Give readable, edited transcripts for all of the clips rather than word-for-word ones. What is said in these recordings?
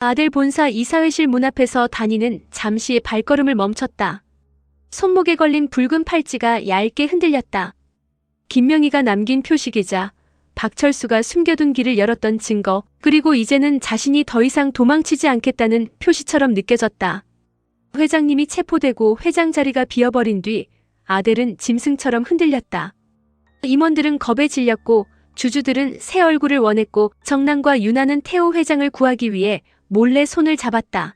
아들 본사 이사회실 문 앞에서 단이는 잠시 발걸음을 멈췄다. 손목에 걸린 붉은 팔찌가 얇게 흔들렸다. 김명희가 남긴 표식이자 박철수가 숨겨둔 길을 열었던 증거, 그리고 이제는 자신이 더 이상 도망치지 않겠다는 표시처럼 느껴졌다. 회장님이 체포되고 회장 자리가 비어버린 뒤 아델은 짐승처럼 흔들렸다. 임원들은 겁에 질렸고 주주들은 새 얼굴을 원했고 정난과 윤아는 태호 회장을 구하기 위해 몰래 손을 잡았다.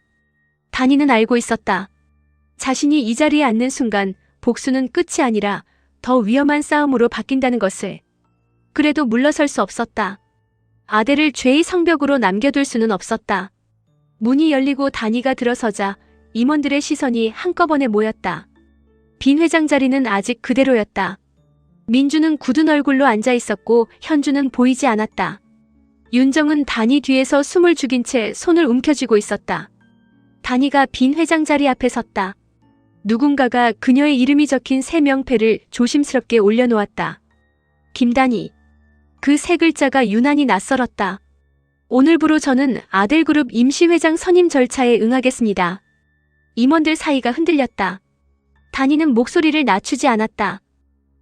단이는 알고 있었다. 자신이 이 자리에 앉는 순간 복수는 끝이 아니라 더 위험한 싸움으로 바뀐다는 것을. 그래도 물러설 수 없었다. 아델을 죄의 성벽으로 남겨둘 수는 없었다. 문이 열리고 단이가 들어서자 임원들의 시선이 한꺼번에 모였다. 빈 회장 자리는 아직 그대로였다. 민주는 굳은 얼굴로 앉아 있었고 현주는 보이지 않았다. 윤정은 단이 뒤에서 숨을 죽인 채 손을 움켜쥐고 있었다. 단이가 빈 회장 자리 앞에 섰다. 누군가가 그녀의 이름이 적힌 새 명패를 조심스럽게 올려놓았다. 김단이. 그 세 글자가 유난히 낯설었다. 오늘부로 저는 아델그룹 임시회장 선임 절차에 응하겠습니다. 임원들 사이가 흔들렸다. 단이는 목소리를 낮추지 않았다.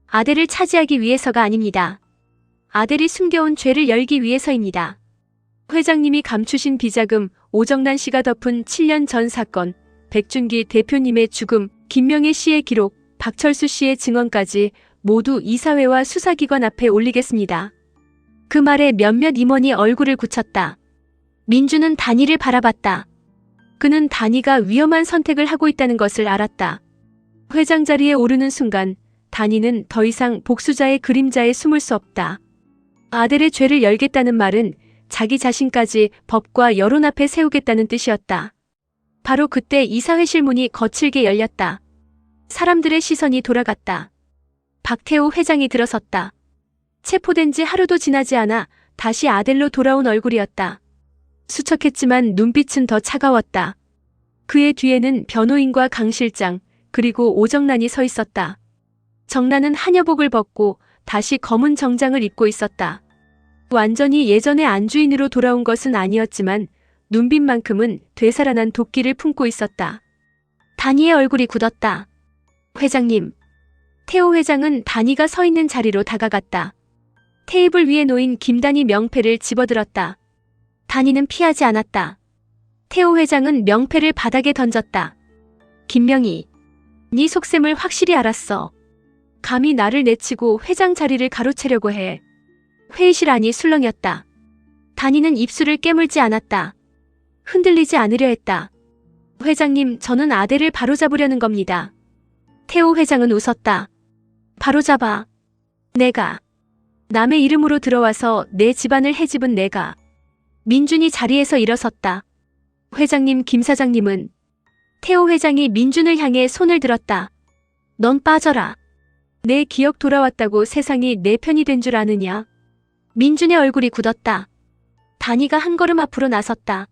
아델을 차지하기 위해서가 아닙니다. 아델이 숨겨온 죄를 열기 위해서입니다. 회장님이 감추신 비자금, 오정란 씨가 덮은 7년 전 사건, 백준기 대표님의 죽음, 김명희 씨의 기록, 박철수 씨의 증언까지 모두 이사회와 수사기관 앞에 올리겠습니다. 그 말에 몇몇 임원이 얼굴을 굳혔다. 민주는 단이를 바라봤다. 그는 단이가 위험한 선택을 하고 있다는 것을 알았다. 회장 자리에 오르는 순간 단이는 더 이상 복수자의 그림자에 숨을 수 없다. 아델의 죄를 열겠다는 말은 자기 자신까지 법과 여론 앞에 세우겠다는 뜻이었다. 바로 그때 이사회실 문이 거칠게 열렸다. 사람들의 시선이 돌아갔다. 박태호 회장이 들어섰다. 체포된 지 하루도 지나지 않아 다시 아델로 돌아온 얼굴이었다. 수척했지만 눈빛은 더 차가웠다. 그의 뒤에는 변호인과 강 실장, 그리고 오정란이 서 있었다. 정란은 한여복을 벗고 다시 검은 정장을 입고 있었다. 완전히 예전의 안주인으로 돌아온 것은 아니었지만 눈빛만큼은 되살아난 도끼를 품고 있었다. 단이의 얼굴이 굳었다. 회장님. 태호 회장은 단이가 서 있는 자리로 다가갔다. 테이블 위에 놓인 김단이 명패를 집어들었다. 단이는 피하지 않았다. 태호 회장은 명패를 바닥에 던졌다. 김명희. 네 속셈을 확실히 알았어. 감히 나를 내치고 회장 자리를 가로채려고 해. 회의실 안이 술렁였다. 단이는 입술을 깨물지 않았다. 흔들리지 않으려 했다. 회장님, 저는 아델을 바로잡으려는 겁니다. 태호 회장은 웃었다. 바로잡아. 내가. 남의 이름으로 들어와서 내 집안을 해집은 내가. 민준이 자리에서 일어섰다. 회장님, 김 사장님은. 태호 회장이 민준을 향해 손을 들었다. 넌 빠져라. 내 기억 돌아왔다고 세상이 내 편이 된 줄 아느냐. 민준의 얼굴이 굳었다. 단이가 한 걸음 앞으로 나섰다.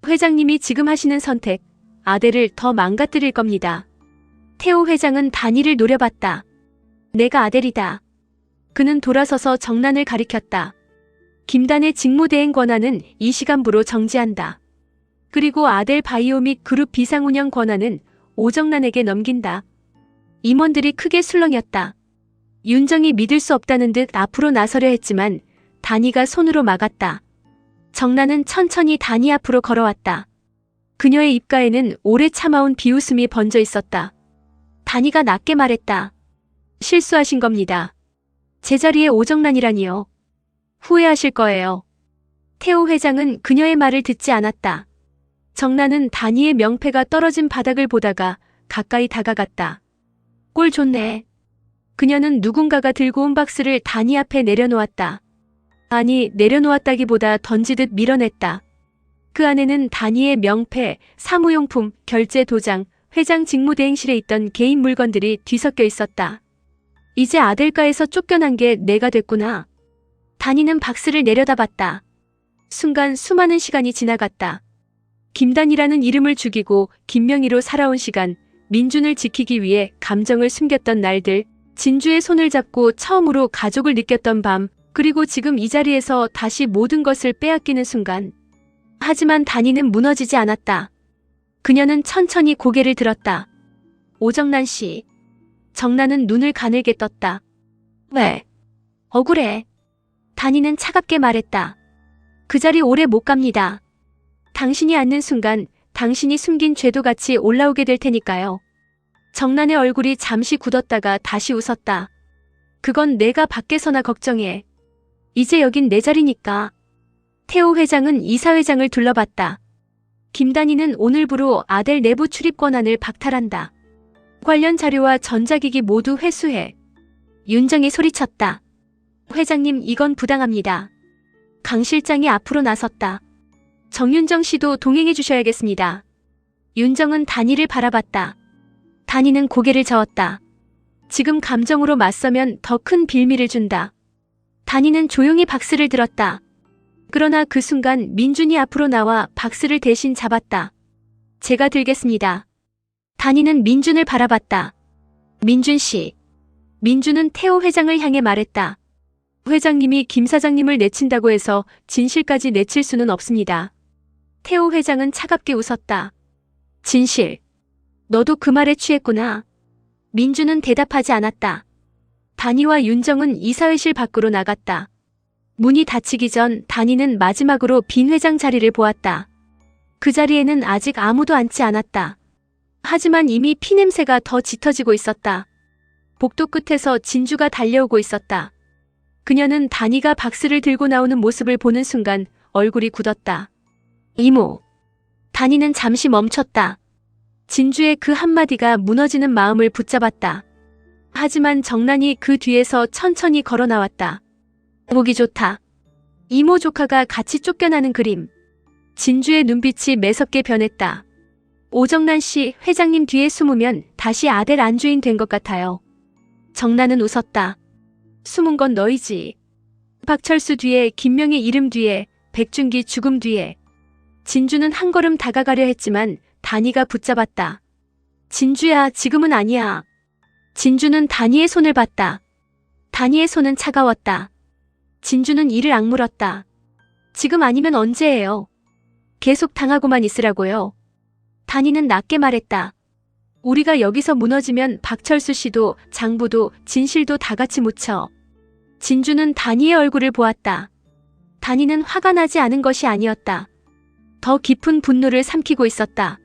회장님이 지금 하시는 선택, 아델을 더 망가뜨릴 겁니다. 태호 회장은 단이를 노려봤다. 내가 아델이다. 그는 돌아서서 정란을 가리켰다. 김단의 직무대행 권한은 이 시간부로 정지한다. 그리고 아델 바이오 및 그룹 비상운영 권한은 오정란에게 넘긴다. 임원들이 크게 술렁였다. 윤정이 믿을 수 없다는 듯 앞으로 나서려 했지만 단이가 손으로 막았다. 정란은 천천히 단이 앞으로 걸어왔다. 그녀의 입가에는 오래 참아온 비웃음이 번져 있었다. 단이가 낮게 말했다. 실수하신 겁니다. 제자리에 오정란이라니요. 후회하실 거예요. 태호 회장은 그녀의 말을 듣지 않았다. 정란은 단이의 명패가 떨어진 바닥을 보다가 가까이 다가갔다. 꼴 좋네. 그녀는 누군가가 들고 온 박스를 단이 앞에 내려놓았다. 아니, 내려놓았다기보다 던지듯 밀어냈다. 그 안에는 단이의 명패, 사무용품, 결제 도장, 회장 직무대행실에 있던 개인 물건들이 뒤섞여 있었다. 이제 아델가에서 쫓겨난 게 내가 됐구나. 단이는 박스를 내려다봤다. 순간 수많은 시간이 지나갔다. 김단이라는 이름을 죽이고 김명희로 살아온 시간, 민준을 지키기 위해 감정을 숨겼던 날들, 진주의 손을 잡고 처음으로 가족을 느꼈던 밤, 그리고 지금 이 자리에서 다시 모든 것을 빼앗기는 순간. 하지만 단위는 무너지지 않았다. 그녀는 천천히 고개를 들었다. 오정란 씨. 정란은 눈을 가늘게 떴다. 왜? 억울해. 단위는 차갑게 말했다. 그 자리 오래 못 갑니다. 당신이 앉는 순간 당신이 숨긴 죄도 같이 올라오게 될 테니까요. 정란의 얼굴이 잠시 굳었다가 다시 웃었다. 그건 내가 밖에서나 걱정해. 이제 여긴 내 자리니까. 태호 회장은 이사회장을 둘러봤다. 김단희는 오늘부로 아델 내부 출입 권한을 박탈한다. 관련 자료와 전자기기 모두 회수해. 윤정이 소리쳤다. 회장님, 이건 부당합니다. 강 실장이 앞으로 나섰다. 정윤정 씨도 동행해 주셔야겠습니다. 윤정은 단희를 바라봤다. 단희는 고개를 저었다. 지금 감정으로 맞서면 더 큰 빌미를 준다. 단희는 조용히 박스를 들었다. 그러나 그 순간 민준이 앞으로 나와 박스를 대신 잡았다. 제가 들겠습니다. 단희는 민준을 바라봤다. 민준 씨. 민준은 태호 회장을 향해 말했다. 회장님이 김 사장님을 내친다고 해서 진실까지 내칠 수는 없습니다. 태호 회장은 차갑게 웃었다. 진실. 너도 그 말에 취했구나. 민준은 대답하지 않았다. 단희와 윤정은 이사회실 밖으로 나갔다. 문이 닫히기 전 단희는 마지막으로 빈 회장 자리를 보았다. 그 자리에는 아직 아무도 앉지 않았다. 하지만 이미 피냄새가 더 짙어지고 있었다. 복도 끝에서 진주가 달려오고 있었다. 그녀는 단희가 박스를 들고 나오는 모습을 보는 순간 얼굴이 굳었다. 이모. 단희는 잠시 멈췄다. 진주의 그 한마디가 무너지는 마음을 붙잡았다. 하지만 정란이 그 뒤에서 천천히 걸어 나왔다. 보기 좋다. 이모 조카가 같이 쫓겨나는 그림. 진주의 눈빛이 매섭게 변했다. 오정란 씨, 회장님 뒤에 숨으면 다시 아델 안주인 된 것 같아요. 정란은 웃었다. 숨은 건 너희지. 박철수 뒤에, 김명희 이름 뒤에, 백준기 죽음 뒤에. 진주는 한 걸음 다가가려 했지만 단희가 붙잡았다. 진주야, 지금은 아니야. 진주는 단희의 손을 봤다. 단희의 손은 차가웠다. 진주는 이를 악물었다. 지금 아니면 언제예요? 계속 당하고만 있으라고요. 단희는 낮게 말했다. 우리가 여기서 무너지면 박철수 씨도 장부도 진실도 다 같이 묻혀. 진주는 단희의 얼굴을 보았다. 단희는 화가 나지 않은 것이 아니었다. 더 깊은 분노를 삼키고 있었다.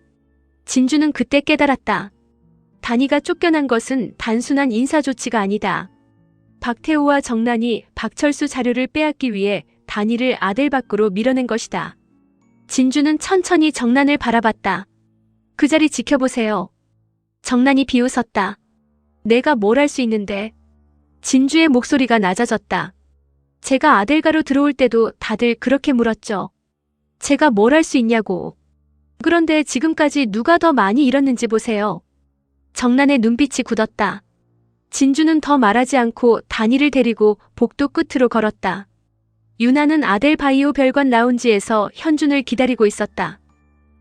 진주는 그때 깨달았다. 단희가 쫓겨난 것은 단순한 인사조치가 아니다. 박태호와 정란이 박철수 자료를 빼앗기 위해 단희를 아델 밖으로 밀어낸 것이다. 진주는 천천히 정란을 바라봤다. 그 자리 지켜보세요. 정란이 비웃었다. 내가 뭘 할 수 있는데. 진주의 목소리가 낮아졌다. 제가 아델가로 들어올 때도 다들 그렇게 물었죠. 제가 뭘 할 수 있냐고. 그런데 지금까지 누가 더 많이 잃었는지 보세요. 정란의 눈빛이 굳었다. 진주는 더 말하지 않고 단희를 데리고 복도 끝으로 걸었다. 유나는 아델 바이오 별관 라운지에서 현준을 기다리고 있었다.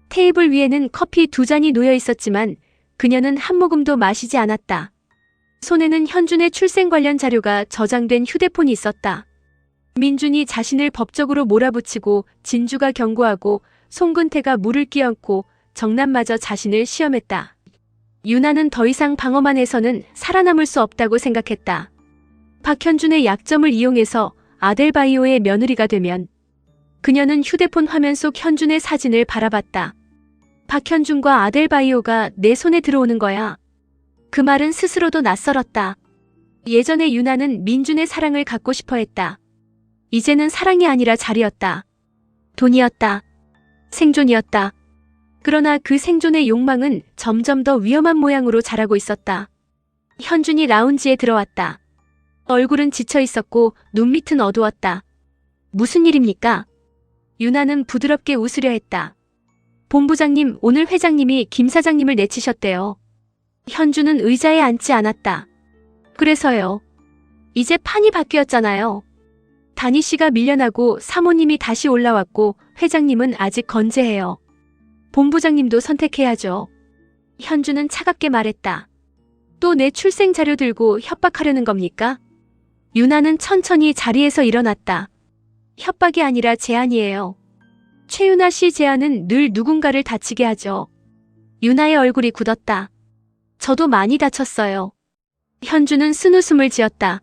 테이블 위에는 커피 2잔이 놓여 있었지만 그녀는 한 모금도 마시지 않았다. 손에는 현준의 출생 관련 자료가 저장된 휴대폰이 있었다. 민준이 자신을 법적으로 몰아붙이고 진주가 경고하고 송근태가 물을 끼얹고 정란마저 자신을 시험했다. 유나는 더 이상 방어만 해서는 살아남을 수 없다고 생각했다. 박현준의 약점을 이용해서 아델바이오의 며느리가 되면 그녀는 휴대폰 화면 속 현준의 사진을 바라봤다. 박현준과 아델바이오가 내 손에 들어오는 거야. 그 말은 스스로도 낯설었다. 예전에 유나는 민준의 사랑을 갖고 싶어 했다. 이제는 사랑이 아니라 자리였다. 돈이었다. 생존이었다. 그러나 그 생존의 욕망은 점점 더 위험한 모양으로 자라고 있었다. 현준이 라운지에 들어왔다. 얼굴은 지쳐 있었고 눈밑은 어두웠다. 무슨 일입니까? 유나는 부드럽게 웃으려 했다. 본부장님, 오늘 회장님이 김 사장님을 내치셨대요. 현준은 의자에 앉지 않았다. 그래서요. 이제 판이 바뀌었잖아요. 단희 씨가 밀려나고 사모님이 다시 올라왔고 회장님은 아직 건재해요. 본부장님도 선택해야죠. 현준은 차갑게 말했다. 또 내 출생 자료 들고 협박하려는 겁니까? 유나는 천천히 자리에서 일어났다. 협박이 아니라 제안이에요. 최윤아 씨 제안은 늘 누군가를 다치게 하죠. 유나의 얼굴이 굳었다. 저도 많이 다쳤어요. 현주는 쓴웃음을 지었다.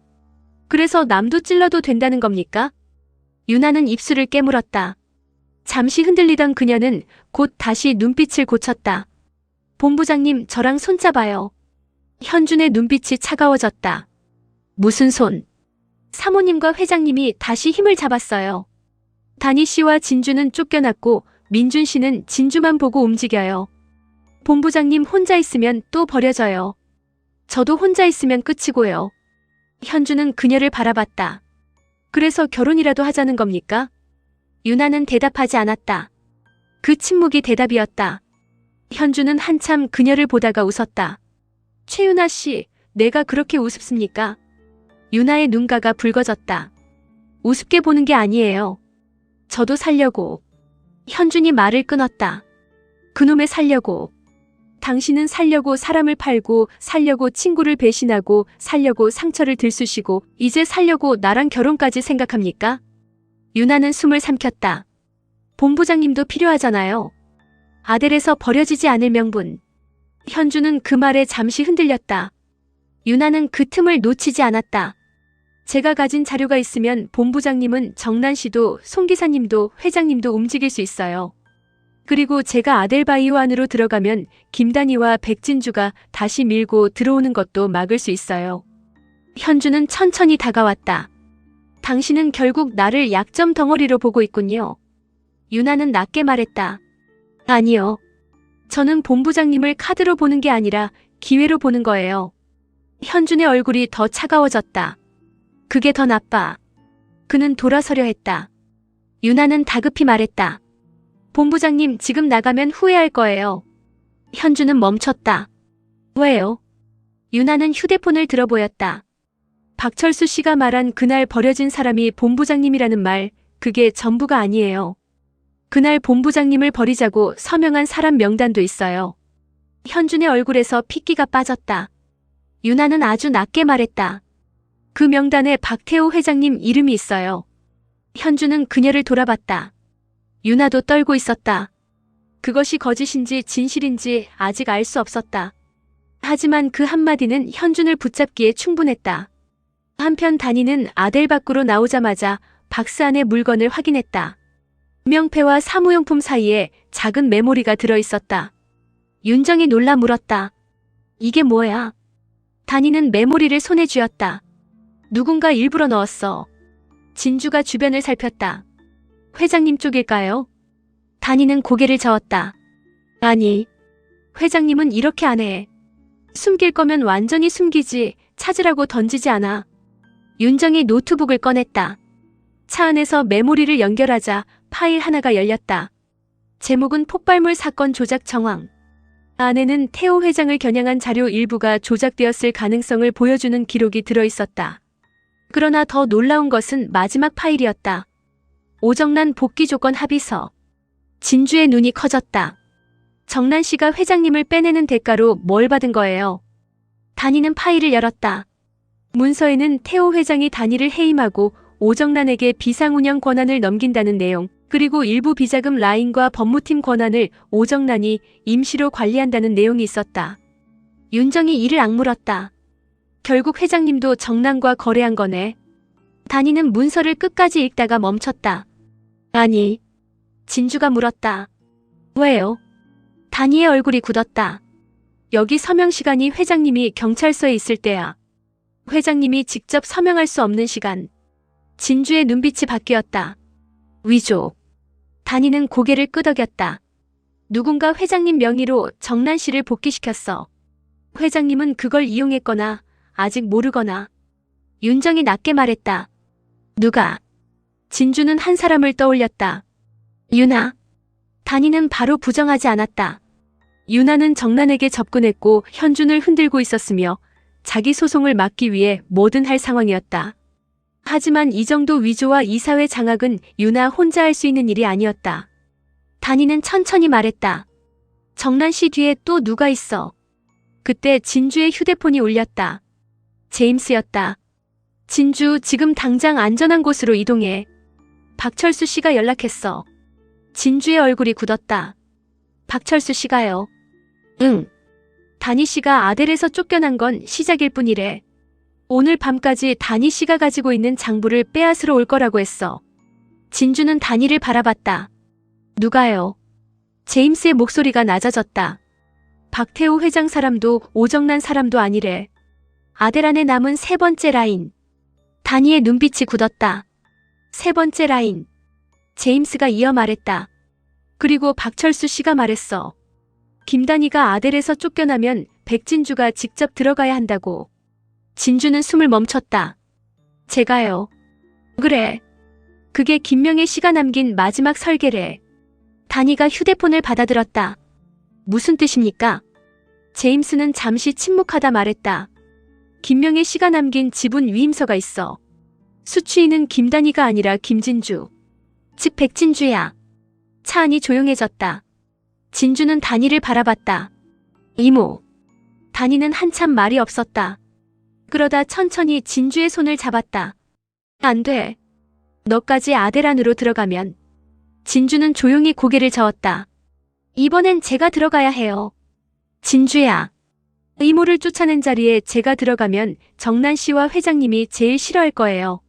그래서 남도 찔러도 된다는 겁니까? 유나는 입술을 깨물었다. 잠시 흔들리던 그녀는 곧 다시 눈빛을 고쳤다. 본부장님, 저랑 손잡아요. 현준의 눈빛이 차가워졌다. 무슨 손? 사모님과 회장님이 다시 힘을 잡았어요. 다니 씨와 진주는 쫓겨났고 민준 씨는 진주만 보고 움직여요. 본부장님 혼자 있으면 또 버려져요. 저도 혼자 있으면 끝이고요. 현주는 그녀를 바라봤다. 그래서 결혼이라도 하자는 겁니까? 유나는 대답하지 않았다. 그 침묵이 대답이었다. 현주는 한참 그녀를 보다가 웃었다. 최윤아 씨, 내가 그렇게 우습습니까? 유나의 눈가가 붉어졌다. 우습게 보는 게 아니에요. 저도 살려고. 현준이 말을 끊었다. 그놈의 살려고. 당신은 살려고 사람을 팔고, 살려고 친구를 배신하고, 살려고 상처를 들쑤시고, 이제 살려고 나랑 결혼까지 생각합니까? 유나는 숨을 삼켰다. 본부장님도 필요하잖아요. 아델에서 버려지지 않을 명분. 현주는 그 말에 잠시 흔들렸다. 유나는 그 틈을 놓치지 않았다. 제가 가진 자료가 있으면 본부장님은 정난 씨도 송 기사님도 회장님도 움직일 수 있어요. 그리고 제가 아델바이오 안으로 들어가면 김단희와 백진주가 다시 밀고 들어오는 것도 막을 수 있어요. 현주는 천천히 다가왔다. 당신은 결국 나를 약점 덩어리로 보고 있군요. 유나는 낮게 말했다. 아니요. 저는 본부장님을 카드로 보는 게 아니라 기회로 보는 거예요. 현준의 얼굴이 더 차가워졌다. 그게 더 나빠. 그는 돌아서려 했다. 유나는 다급히 말했다. 본부장님, 지금 나가면 후회할 거예요. 현주는 멈췄다. 왜요? 유나는 휴대폰을 들어보였다. 박철수 씨가 말한 그날 버려진 사람이 본부장님이라는 말, 그게 전부가 아니에요. 그날 본부장님을 버리자고 서명한 사람 명단도 있어요. 현준의 얼굴에서 핏기가 빠졌다. 유나는 아주 낮게 말했다. 그 명단에 박태호 회장님 이름이 있어요. 현준은 그녀를 돌아봤다. 유나도 떨고 있었다. 그것이 거짓인지 진실인지 아직 알 수 없었다. 하지만 그 한마디는 현준을 붙잡기에 충분했다. 한편 다니는 아델 밖으로 나오자마자 박스 안의 물건을 확인했다. 명패와 사무용품 사이에 작은 메모리가 들어있었다. 윤정이 놀라 물었다. 이게 뭐야? 다니는 메모리를 손에 쥐었다. 누군가 일부러 넣었어. 진주가 주변을 살폈다. 회장님 쪽일까요? 다니는 고개를 저었다. 아니, 회장님은 이렇게 안 해. 숨길 거면 완전히 숨기지, 찾으라고 던지지 않아. 윤정이 노트북을 꺼냈다. 차 안에서 메모리를 연결하자 파일 하나가 열렸다. 제목은 폭발물 사건 조작 정황. 안에는 태호 회장을 겨냥한 자료 일부가 조작되었을 가능성을 보여주는 기록이 들어있었다. 그러나 더 놀라운 것은 마지막 파일이었다. 오정란 복귀 조건 합의서. 진주의 눈이 커졌다. 정란 씨가 회장님을 빼내는 대가로 뭘 받은 거예요? 다니는 파일을 열었다. 문서에는 태호 회장이 단위를 해임하고 오정란에게 비상운영 권한을 넘긴다는 내용, 그리고 일부 비자금 라인과 법무팀 권한을 오정란이 임시로 관리한다는 내용이 있었다. 윤정이 이를 악물었다. 결국 회장님도 정란과 거래한 거네. 다니는 문서를 끝까지 읽다가 멈췄다. 아니, 진주가 물었다. 왜요? 다니의 얼굴이 굳었다. 여기 서명 시간이 회장님이 경찰서에 있을 때야. 회장님이 직접 서명할 수 없는 시간. 진주의 눈빛이 바뀌었다. 위조. 다니는 고개를 끄덕였다. 누군가 회장님 명의로 정란 씨를 복귀시켰어. 회장님은 그걸 이용했거나 아직 모르거나. 윤정이 낮게 말했다. 누가? 진주는 한 사람을 떠올렸다. 유나. 다니는 바로 부정하지 않았다. 유나는 정란에게 접근했고 현준을 흔들고 있었으며 자기 소송을 막기 위해 뭐든 할 상황이었다. 하지만 이 정도 위조와 이사회 장악은 유나 혼자 할 수 있는 일이 아니었다. 다니는 천천히 말했다. 정란 씨 뒤에 또 누가 있어? 그때 진주의 휴대폰이 울렸다. 제임스였다. 진주, 지금 당장 안전한 곳으로 이동해. 박철수 씨가 연락했어. 진주의 얼굴이 굳었다. 박철수 씨가요? 응. 다니 씨가 아델에서 쫓겨난 건 시작일 뿐이래. 오늘 밤까지 다니 씨가 가지고 있는 장부를 빼앗으러 올 거라고 했어. 진주는 다니를 바라봤다. 누가요? 제임스의 목소리가 낮아졌다. 박태호 회장 사람도 오정난 사람도 아니래. 아델 안에 남은 세 번째 라인. 다니의 눈빛이 굳었다. 세 번째 라인. 제임스가 이어 말했다. 그리고 박철수 씨가 말했어. 김다니가 아델에서 쫓겨나면 백진주가 직접 들어가야 한다고. 진주는 숨을 멈췄다. 제가요. 그래. 그게 김명애 씨가 남긴 마지막 설계래. 다니가 휴대폰을 받아들었다. 무슨 뜻입니까? 제임스는 잠시 침묵하다 말했다. 김명애 씨가 남긴 지분 위임서가 있어. 수취인은 김다니가 아니라 김진주. 즉 백진주야. 차 안이 조용해졌다. 진주는 다니를 바라봤다. 이모. 다니는 한참 말이 없었다. 그러다 천천히 진주의 손을 잡았다. 안 돼. 너까지 아델 안으로 들어가면. 진주는 조용히 고개를 저었다. 이번엔 제가 들어가야 해요. 진주야. 이모를 쫓아낸 자리에 제가 들어가면 정난 씨와 회장님이 제일 싫어할 거예요.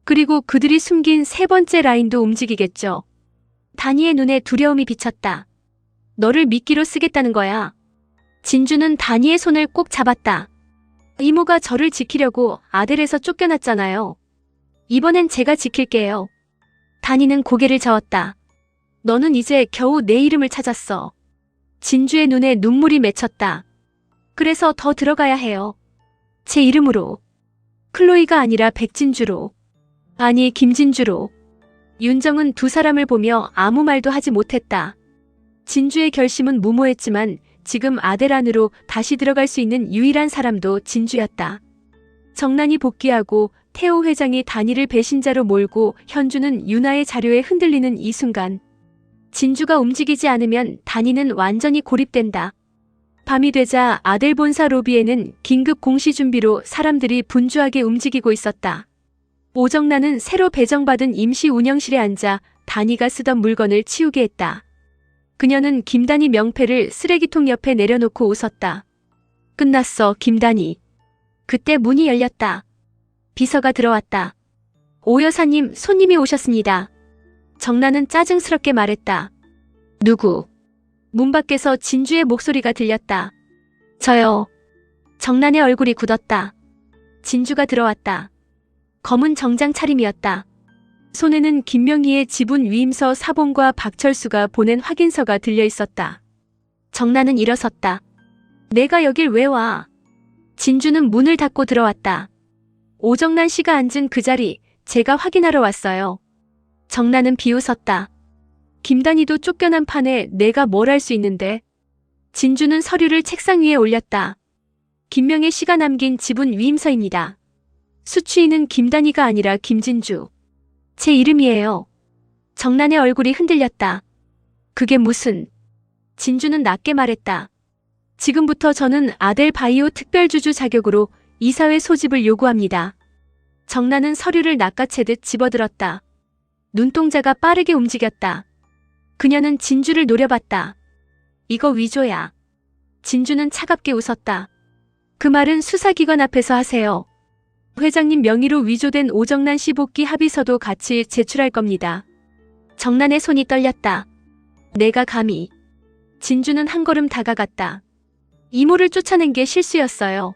그리고 그들이 숨긴 세 번째 라인도 움직이겠죠. 다니의 눈에 두려움이 비쳤다. 너를 미끼로 쓰겠다는 거야. 진주는 다니의 손을 꼭 잡았다. 이모가 저를 지키려고 아델에서 쫓겨났잖아요. 이번엔 제가 지킬게요. 다니는 고개를 저었다. 너는 이제 겨우 내 이름을 찾았어. 진주의 눈에 눈물이 맺혔다. 그래서 더 들어가야 해요. 제 이름으로. 클로이가 아니라 백진주로. 아니 김진주로. 윤정은 두 사람을 보며 아무 말도 하지 못했다. 진주의 결심은 무모했지만 지금 아델 안으로 다시 들어갈 수 있는 유일한 사람도 진주였다. 정난이 복귀하고 태호 회장이 단이를 배신자로 몰고 현주는 윤아의 자료에 흔들리는 이 순간 진주가 움직이지 않으면 단이는 완전히 고립된다. 밤이 되자 아델 본사 로비에는 긴급 공시 준비로 사람들이 분주하게 움직이고 있었다. 오정란은 새로 배정받은 임시 운영실에 앉아 단이가 쓰던 물건을 치우게 했다. 그녀는 김단이 명패를 쓰레기통 옆에 내려놓고 웃었다. 끝났어, 김단이. 그때 문이 열렸다. 비서가 들어왔다. 오 여사님, 손님이 오셨습니다. 정란은 짜증스럽게 말했다. 누구? 문 밖에서 진주의 목소리가 들렸다. 저요. 정란의 얼굴이 굳었다. 진주가 들어왔다. 검은 정장 차림이었다. 손에는 김명희의 지분 위임서 사본과 박철수가 보낸 확인서가 들려 있었다. 정란은 일어섰다. 내가 여길 왜 와? 진주는 문을 닫고 들어왔다. 오정란 씨가 앉은 그 자리, 제가 확인하러 왔어요. 정란은 비웃었다. 김단희도 쫓겨난 판에 내가 뭘 할 수 있는데. 진주는 서류를 책상 위에 올렸다. 김명애 씨가 남긴 지분 위임서입니다. 수취인은 김단희가 아니라 김진주. 제 이름이에요. 정란의 얼굴이 흔들렸다. 그게 무슨... 진주는 낮게 말했다. 지금부터 저는 아델 바이오 특별주주 자격으로 이사회 소집을 요구합니다. 정란은 서류를 낚아채듯 집어들었다. 눈동자가 빠르게 움직였다. 그녀는 진주를 노려봤다. 이거 위조야. 진주는 차갑게 웃었다. 그 말은 수사기관 앞에서 하세요. 회장님 명의로 위조된 오정란 씨 복귀 합의서도 같이 제출할 겁니다. 정란의 손이 떨렸다. 내가 감히. 진주는 한 걸음 다가갔다. 이모를 쫓아낸 게 실수였어요.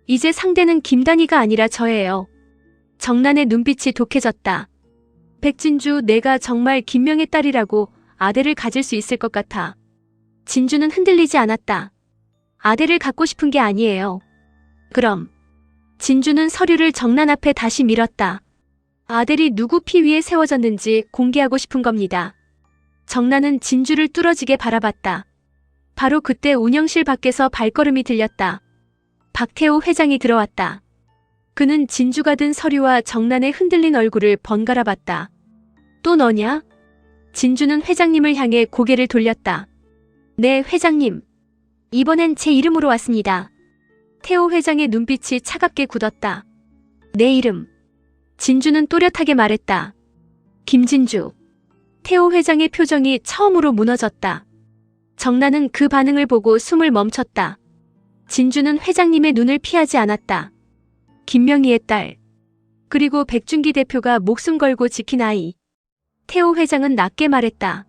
이제 상대는 김단희가 아니라 저예요. 정란의 눈빛이 독해졌다. 백진주, 내가 정말 김명의 딸이라고 아들을 가질 수 있을 것 같아. 진주는 흔들리지 않았다. 아들을 갖고 싶은 게 아니에요. 그럼. 진주는 서류를 정란 앞에 다시 밀었다. 아델이 누구 피 위에 세워졌는지 공개하고 싶은 겁니다. 정란은 진주를 뚫어지게 바라봤다. 바로 그때 운영실 밖에서 발걸음이 들렸다. 박태호 회장이 들어왔다. 그는 진주가 든 서류와 정란의 흔들린 얼굴을 번갈아 봤다. 또 너냐? 진주는 회장님을 향해 고개를 돌렸다. 네, 회장님. 이번엔 제 이름으로 왔습니다. 태호 회장의 눈빛이 차갑게 굳었다. 내 이름. 진주는 또렷하게 말했다. 김진주. 태호 회장의 표정이 처음으로 무너졌다. 정나는 그 반응을 보고 숨을 멈췄다. 진주는 회장님의 눈을 피하지 않았다. 김명희의 딸, 그리고 백준기 대표가 목숨 걸고 지킨 아이. 태호 회장은 낮게 말했다.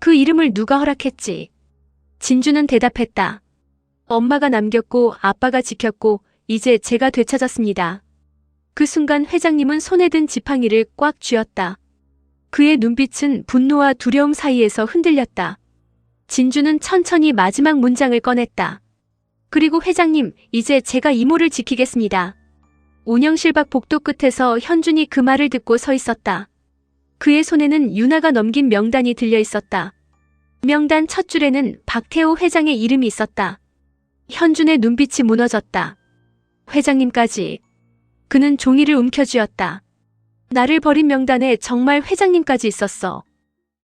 그 이름을 누가 허락했지? 진주는 대답했다. 엄마가 남겼고 아빠가 지켰고 이제 제가 되찾았습니다. 그 순간 회장님은 손에 든 지팡이를 꽉 쥐었다. 그의 눈빛은 분노와 두려움 사이에서 흔들렸다. 진주는 천천히 마지막 문장을 꺼냈다. 그리고 회장님, 이제 제가 이모를 지키겠습니다. 운영실밖 복도 끝에서 현준이 그 말을 듣고 서 있었다. 그의 손에는 유나가 넘긴 명단이 들려 있었다. 명단 첫 줄에는 박태호 회장의 이름이 있었다. 현준의 눈빛이 무너졌다. 회장님까지. 그는 종이를 움켜쥐었다. 나를 버린 명단에 정말 회장님까지 있었어.